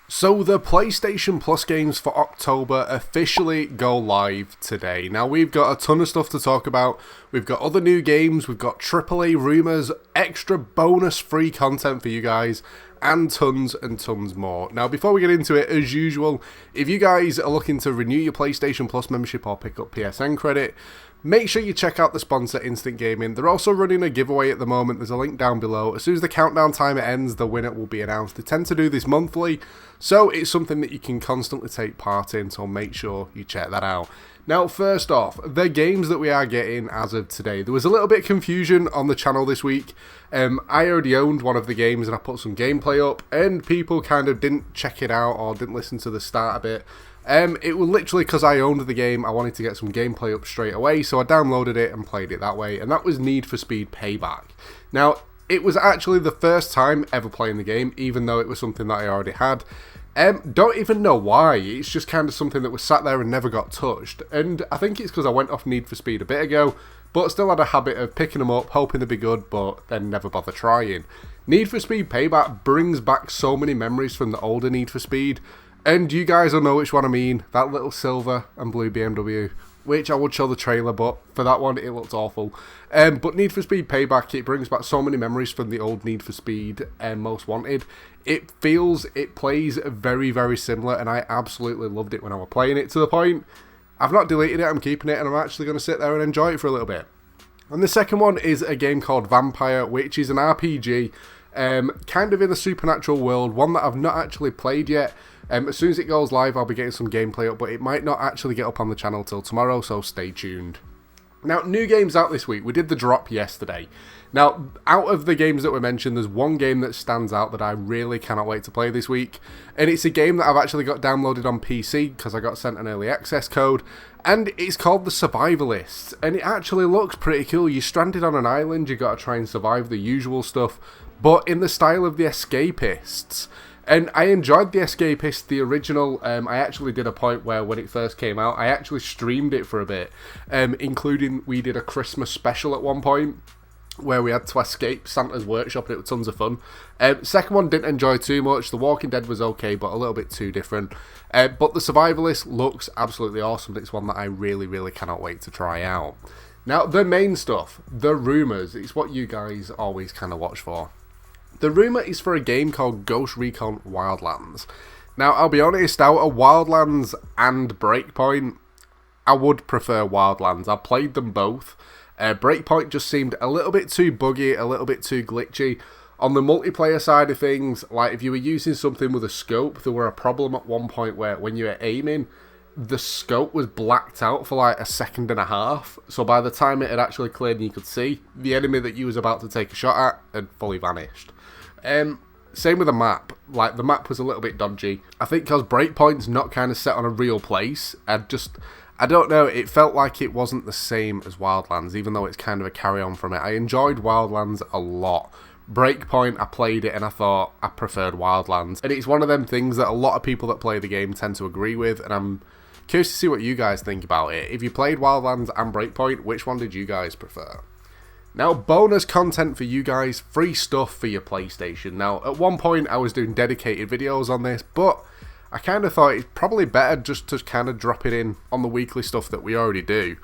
So the PlayStation Plus games for October officially go live today. Now we've got a ton of stuff to talk about. We've got other new games, we've got AAA rumours, extra bonus free content for you guys, and tons more. Now before we get into it, as usual, if you guys are looking to renew your PlayStation Plus membership or pick up PSN credit, make sure you check out the sponsor Instant Gaming. They're also running a giveaway at the moment. There's a link down below. As soon as the countdown timer ends, the winner will be announced. They tend to do this monthly, so it's something that you can constantly take part in, so make sure you check that out. Now, first off, the games that we are getting as of today. There was a little bit of confusion on the channel this week. I already owned one of the games and I put some gameplay up, and people kind of didn't check it out or didn't listen to the start a bit. It was literally because I owned the game, I wanted to get some gameplay up straight away, so I downloaded it and played it that way, and that was Need for Speed Payback. Now, it was actually the first time ever playing the game, even though it was something that I already had. Don't even know why, it's just kind of something that was sat there and never got touched, and I think it's because I went off Need for Speed a bit ago, but still had a habit of picking them up, hoping they'd be good, but then never bother trying. Need for Speed Payback brings back so many memories from the older Need for Speed. And you guys will know which one I mean, that little silver and blue BMW, which I would show the trailer, but for that one it looked awful. But Need for Speed Payback, it brings back so many memories from the old Need for Speed Most Wanted. It plays very similar, and I absolutely loved it when I was playing it, to the point I've not deleted it, I'm keeping it, and I'm actually going to sit there and enjoy it for a little bit. And the second one is a game called Vampire, which is an RPG, kind of in the supernatural world, one that I've not actually played yet. As soon as it goes live, I'll be getting some gameplay up, but it might not actually get up on the channel till tomorrow, so stay tuned. Now, new games out this week. We did the drop yesterday. Now, out of the games that were mentioned, there's one game that stands out that I really cannot wait to play this week, and it's a game that I've actually got downloaded on PC because I got sent an early access code, and it's called The Survivalists, and it actually looks pretty cool. You're stranded on an island, you got to try and survive the usual stuff, but in the style of The Escapists. And I enjoyed The Escapist, the original. I actually did a point where when it first came out, I actually streamed it for a bit, including we did a Christmas special at one point where we had to escape Santa's workshop, and it was tons of fun. Second one didn't enjoy too much. The Walking Dead was okay, but a little bit too different. But The Survivalist looks absolutely awesome. It's one that I really cannot wait to try out. Now, the main stuff, the rumours, it's what you guys always kind of watch for. The rumour is for a game called Ghost Recon Wildlands. Now, I'll be honest, out of Wildlands and Breakpoint, I would prefer Wildlands. I played them both. Breakpoint just seemed a little bit too buggy, a little bit too glitchy. On the multiplayer side of things, like if you were using something with a scope, there were a problem at one point where when you were aiming, the scope was blacked out for like a second and a half. So by the time it had actually cleared and you could see, the enemy that you was about to take a shot at had fully vanished. Same with the map. Like, the map was a little bit dodgy. I think because Breakpoint's not kind of set on a real place, I don't know, it felt like it wasn't the same as Wildlands, even though it's kind of a carry-on from it. I enjoyed Wildlands a lot. Breakpoint, I played it and I thought I preferred Wildlands. And it's one of them things that a lot of people that play the game tend to agree with, and I'm curious to see what you guys think about it. If you played Wildlands and Breakpoint, which one did you guys prefer? Now, bonus content for you guys, free stuff for your PlayStation. Now, at one point I was doing dedicated videos on this, but I kind of thought it's probably better just to kind of drop it in on the weekly stuff that we already do.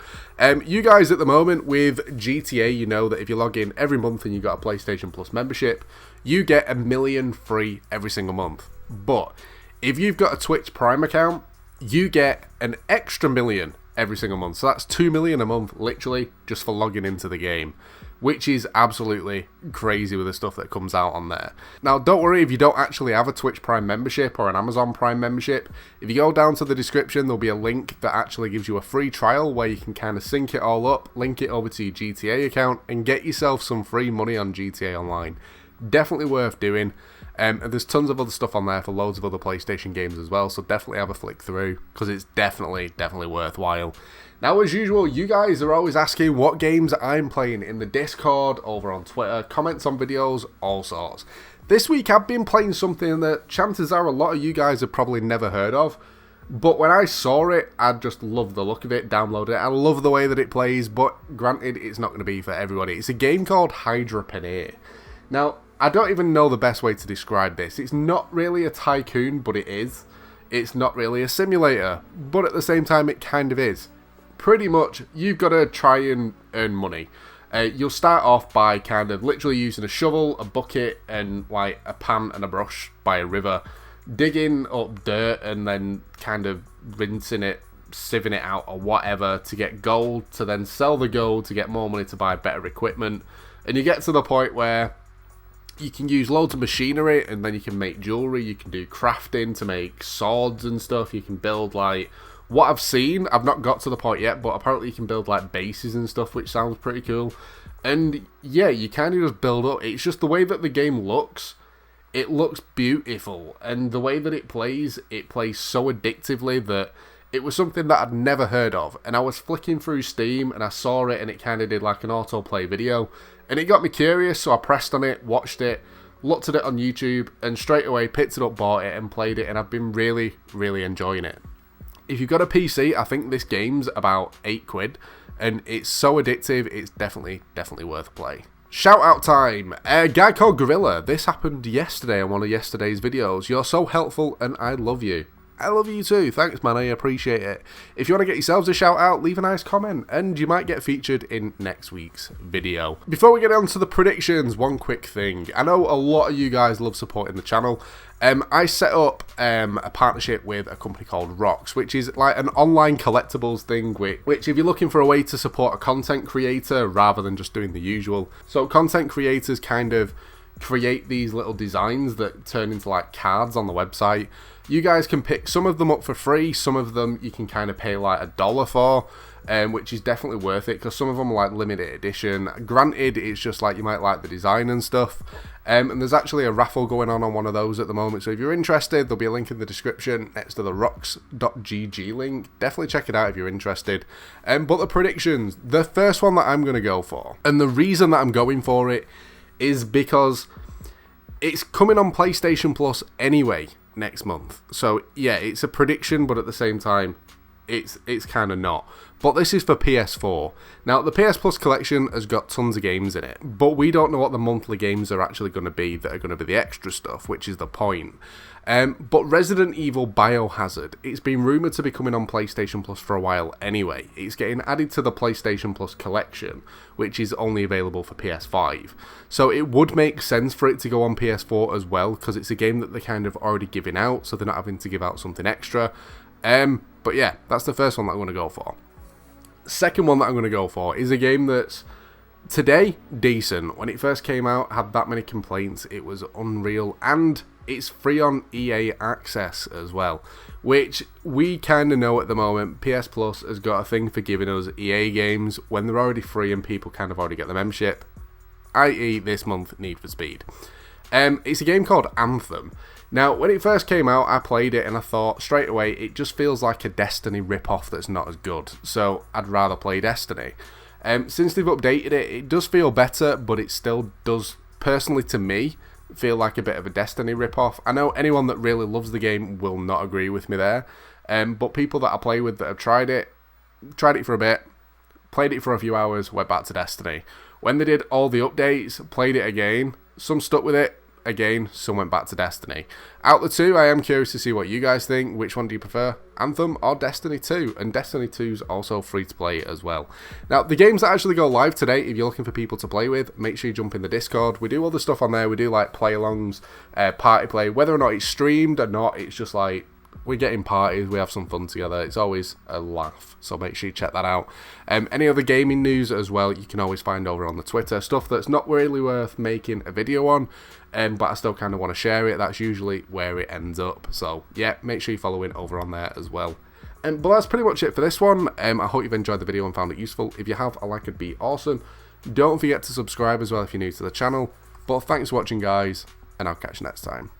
You guys at the moment with GTA, you know that if you log in every month and you got a PlayStation Plus membership, you get 1 million free every single month. But if you've got a Twitch Prime account, you get an extra 1 million every single month. So that's 2 million a month, literally, just for logging into the game, which is absolutely crazy with the stuff that comes out on there. Now, don't worry if you don't actually have a Twitch Prime membership or an Amazon Prime membership. If you go down to the description, there'll be a link that actually gives you a free trial where you can kind of sync it all up, link it over to your GTA account, and get yourself some free money on GTA Online. Definitely worth doing. And there's tons of other stuff on there for loads of other PlayStation games as well, so definitely have a flick through, because it's definitely worthwhile. Now, as usual, you guys are always asking what games I'm playing in the Discord, over on Twitter, comments on videos, all sorts. This week I've been playing something that chances are a lot of you guys have probably never heard of, but when I saw it, I just loved the look of it, downloaded it. I love the way that it plays, but granted, it's not going to be for everybody. It's a game called Hydra Paneer. Now, I don't even know the best way to describe this. It's not really a tycoon, but it is. It's not really a simulator, but at the same time it kind of is. Pretty much, you've got to try and earn money. You'll start off by kind of literally using a shovel, a bucket, and like a pan and a brush by a river, digging up dirt and then kind of rinsing it, sieving it out or whatever to get gold, to then sell the gold to get more money to buy better equipment. And you get to the point where you can use loads of machinery, and then you can make jewelry, you can do crafting to make swords and stuff, you can build like, what I've seen, I've not got to the point yet, but apparently you can build like bases and stuff, which sounds pretty cool. And yeah, you kind of just build up. It's just the way that the game looks, it looks beautiful, and the way that it plays so addictively that it was something that I'd never heard of. And I was flicking through Steam and I saw it, and it kind of did like an autoplay video, and it got me curious, so I pressed on it, watched it, looked at it on YouTube, and straight away picked it up, bought it, and played it, and I've been really, really enjoying it. If you've got a PC, I think this game's about £8, and it's so addictive, it's definitely worth a play. Shout out time! A guy called Gorilla. This happened yesterday on one of yesterday's videos. You're so helpful, and I love you. I love you too. Thanks, man. I appreciate it. If you want to get yourselves a shout out, leave a nice comment, and you might get featured in next week's video. Before we get on to the predictions, one quick thing. I know a lot of you guys love supporting the channel. I set up a partnership with a company called Rocks, which is like an online collectibles thing, which if you're looking for a way to support a content creator rather than just doing the usual. So content creators kind of create these little designs that turn into like cards on the website. You guys can pick some of them up for free, some of them you can kind of pay like $1 for, which is definitely worth it, because some of them are like limited edition. Granted, it's just like you might like the design and stuff, and there's actually a raffle going on one of those at the moment, so if you're interested, there'll be a link in the description next to the rocks.gg link. Definitely check it out if you're interested. But the predictions, the first one that I'm going to go for, and the reason that I'm going for it is because it's coming on PlayStation Plus anyway next month. So yeah, it's a prediction, but at the same time it's kind of not. But this is for PS4. Now the PS Plus collection has got tons of games in it, but we don't know what the monthly games are actually going to be that are going to be the extra stuff, which is the point. But Resident Evil Biohazard, it's been rumoured to be coming on PlayStation Plus for a while anyway. It's getting added to the PlayStation Plus collection, which is only available for PS5. So it would make sense for it to go on PS4 as well, because it's a game that they're kind of already giving out, so they're not having to give out something extra. But yeah, that's the first one that I'm going to go for. Second one that I'm going to go for is a game that's today decent. When it first came out, had that many complaints, it was unreal, and it's free on EA Access as well, which we kind of know at the moment. PS Plus has got a thing for giving us EA games when they're already free and people kind of already get the membership, i.e. this month, Need for Speed. It's a game called Anthem. Now, when it first came out, I played it and I thought straight away, it just feels like a Destiny rip-off that's not as good, so I'd rather play Destiny. Since they've updated it, it does feel better, but it still does, personally to me, feel like a bit of a Destiny rip-off. I know anyone that really loves the game will not agree with me there, but people that I play with that have tried it for a bit, played it for a few hours, went back to Destiny. When they did all the updates, played it again, some stuck with it, again, some went back to Destiny. Out of the two, I am curious to see what you guys think. Which one do you prefer, Anthem or Destiny 2? And Destiny 2 is also free to play as well. Now, the games that actually go live today, if you're looking for people to play with, make sure you jump in the Discord. We do all the stuff on there. We do like play-alongs, party play. Whether or not it's streamed or not, it's just like we get in parties, we have some fun together. It's always a laugh, so make sure you check that out. Any other gaming news as well, you can always find over on the Twitter. Stuff that's not really worth making a video on, but I still kind of want to share it. That's usually where it ends up. So yeah, make sure you follow in over on there as well. But that's pretty much it for this one. I hope you've enjoyed the video and found it useful. If you have, a like would be awesome. Don't forget to subscribe as well if you're new to the channel. But thanks for watching, guys, and I'll catch you next time.